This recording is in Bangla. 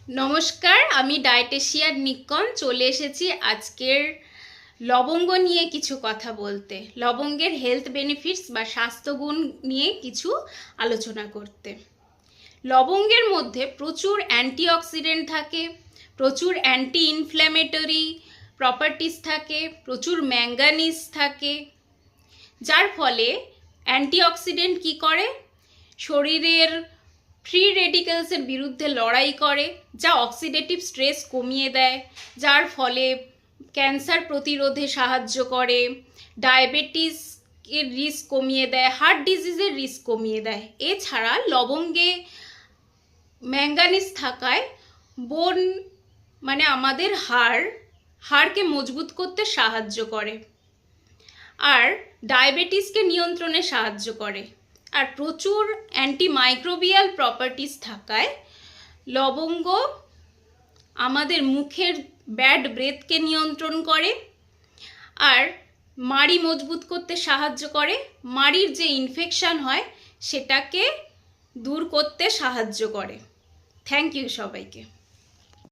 নমস্কার, আমি ডায়েটেশিয়ান নিক্কন চলে এসেছি আজকের লবঙ্গ নিয়ে কিছু কথা বলতে। লবঙ্গের হেলথ বেনিফিটস বা স্বাস্থ্যগুণ নিয়ে কিছু আলোচনা করতে। লবঙ্গের মধ্যে প্রচুর অ্যান্টিঅক্সিডেন্ট থাকে, প্রচুর অ্যান্টি ইনফ্ল্যামেটরি প্রপার্টিস থাকে, প্রচুর ম্যাঙ্গানিজ থাকে, যার ফলে অ্যান্টিঅক্সিডেন্ট কী করে, শরীরের ফ্রি রেডিক্যালসের বিরুদ্ধে লড়াই করে, যা অক্সিডেটিভ স্ট্রেস কমিয়ে দেয়, যার ফলে ক্যান্সার প্রতিরোধে সাহায্য করে, ডায়াবেটিসের রিস্ক কমিয়ে দেয়, হার্ট ডিজিজের রিস্ক কমিয়ে দেয়। এছাড়া লবঙ্গে ম্যাঙ্গানিজ থাকায় বোন মানে আমাদের হাড়কে মজবুত করতে সাহায্য করে, আর ডায়াবেটিসকে নিয়ন্ত্রণে সাহায্য করে। আর প্রচুর অ্যান্টিমাইক্রোবিয়াল প্রপার্টিস থাকায় লবঙ্গ আমাদের মুখের ব্যাড ব্রেথকে নিয়ন্ত্রণ করে, আর মাড়ি মজবুত করতে সাহায্য করে, মাড়ির যে ইনফেকশন হয় সেটাকে দূর করতে সাহায্য করে। থ্যাংক ইউ সবাইকে।